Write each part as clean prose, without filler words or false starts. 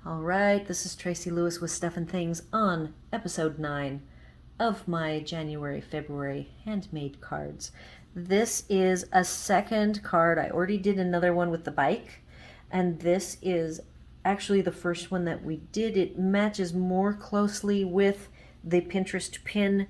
All right, this is Tracy Lewis with Stuff and Things on episode 9 of my January-February handmade cards. This is a second card. I already did another one with the bike, and this is actually the first one that we did. It matches more closely with the Pinterest pin,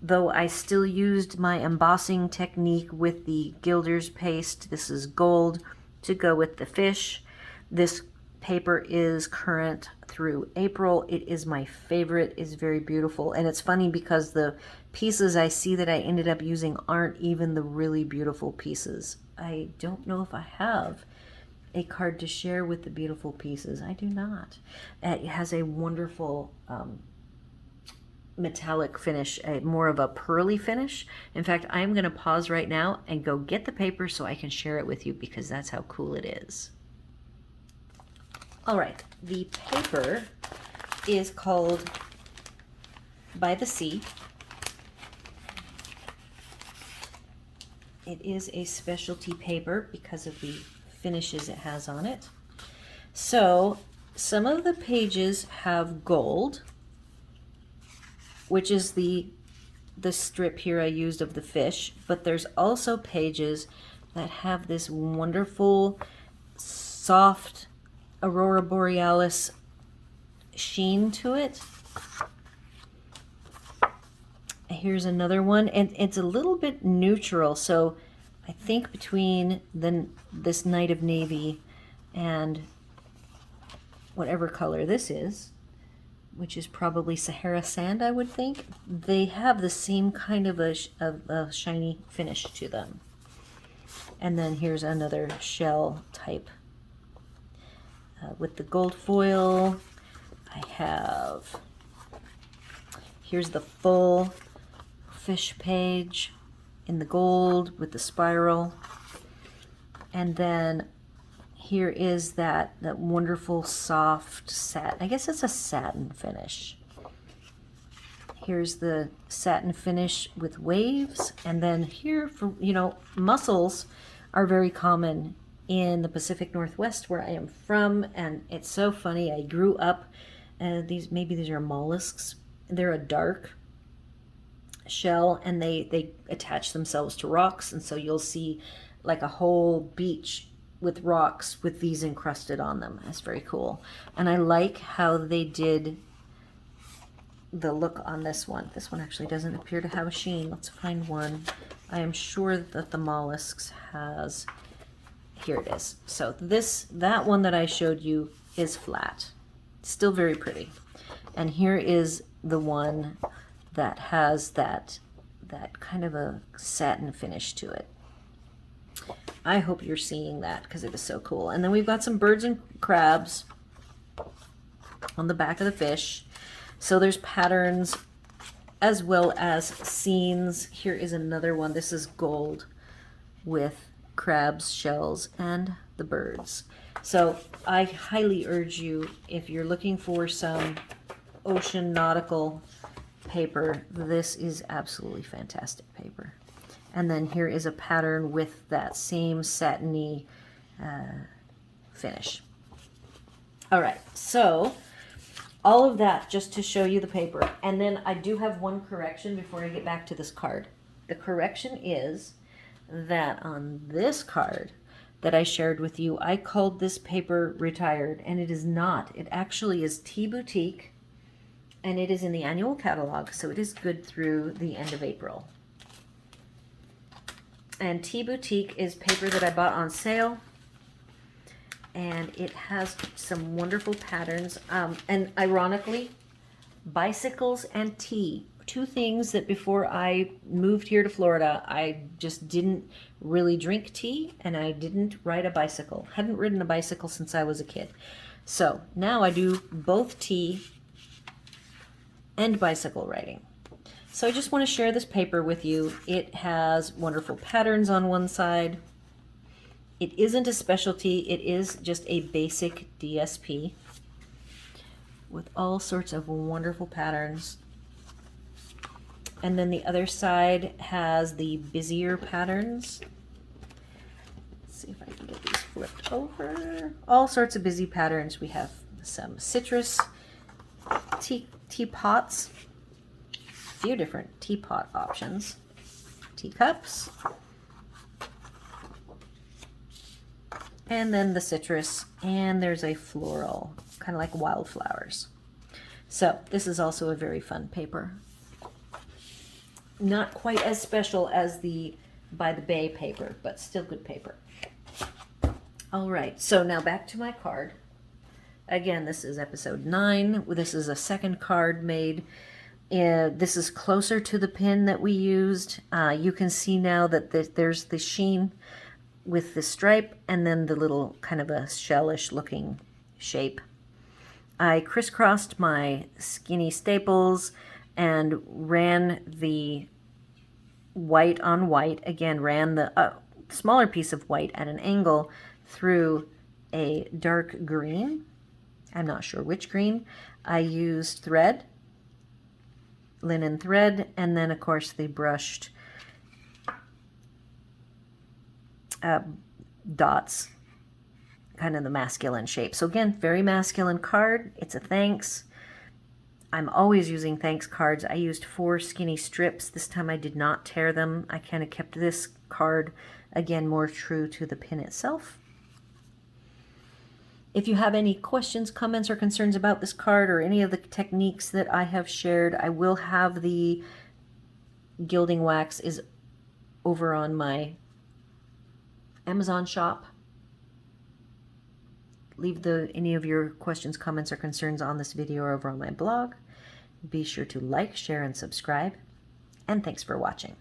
though I still used my embossing technique with the Gilder's paste. This is gold to go with the fish. This paper is current through April. It is my favorite. It's very beautiful. And it's funny because the pieces I see that I ended up using aren't even the really beautiful pieces. I don't know if I have a card to share with the beautiful pieces. I do not. It has a wonderful metallic finish, more of a pearly finish. In fact, I'm going to pause right now and go get the paper so I can share it with you because that's how cool it is. All right, the paper is called By the Sea. It is a specialty paper because of the finishes it has on it. So some of the pages have gold, which is the strip here I used of the fish, but there's also pages that have this wonderful soft Aurora Borealis sheen to it. Here's another one, and it's a little bit neutral, so I think between this Night of Navy and whatever color this is, which is probably Sahara sand, I would think, they have the same kind of a shiny finish to them. And then here's another shell type. With the gold foil, I have, here's the full fish page in the gold with the spiral. And then here is that wonderful soft satin. I guess it's a satin finish. Here's the satin finish with waves. And then here, for mussels are very common in the Pacific Northwest where I am from, and it's so funny. I grew up, maybe these are mollusks. They're a dark shell, and they attach themselves to rocks, and so you'll see like a whole beach with rocks with these encrusted on them. That's very cool. And I like how they did the look on this one. This one actually doesn't appear to have a sheen. Let's find one. I am sure that the mollusks has. Here it is. So that one that I showed you is flat. Still very pretty. And here is the one that has that kind of a satin finish to it. I hope you're seeing that because it is so cool. And then we've got some birds and crabs on the back of the fish. So there's patterns as well as scenes. Here is another one. This is gold with crabs, shells, and the birds. So I highly urge you, if you're looking for some ocean nautical paper, this is absolutely fantastic paper. And then here is a pattern with that same satiny finish. All right, so all of that just to show you the paper. And then I do have one correction before I get back to this card. The correction is that on this card that I shared with you, I called this paper retired, and it is not. It actually is Tea Boutique, and it is in the annual catalog, so it is good through the end of April. And Tea Boutique is paper that I bought on sale, and it has some wonderful patterns. And ironically, bicycles and tea. Two things that before I moved here to Florida, I just didn't really drink tea, and I didn't ride a bicycle. Hadn't ridden a bicycle since I was a kid. So now I do both tea and bicycle riding. So I just want to share this paper with you. It has wonderful patterns on one side. It isn't a specialty. It is just a basic DSP with all sorts of wonderful patterns. And then the other side has the busier patterns. Let's see if I can get these flipped over. All sorts of busy patterns. We have some citrus teapots, a few different teapot options, teacups, and then the citrus, and there's a floral, kind of like wildflowers. So this is also a very fun paper. Not quite as special as the By the Bay paper, but still good paper. All right, so now back to my card. Again, this is episode 9. This is a second card made. This is closer to the pin that we used. You can see now that there's the sheen with the stripe and then the little kind of a shellish looking shape. I crisscrossed my skinny staples and ran the white on white. Again, ran the smaller piece of white at an angle through a dark green. I'm not sure which green. I used thread, linen thread, and then of course the brushed dots, kind of the masculine shape. So again, very masculine card. It's a thanks. I'm always using thanks cards. I used 4 skinny strips. This time I did not tear them. I kind of kept this card, again, more true to the pin itself. If you have any questions, comments, or concerns about this card or any of the techniques that I have shared, I will have the gilding wax is over on my Amazon shop. Leave any of your questions, comments, or concerns on this video or over on my blog. Be sure to like, share, and subscribe. And thanks for watching.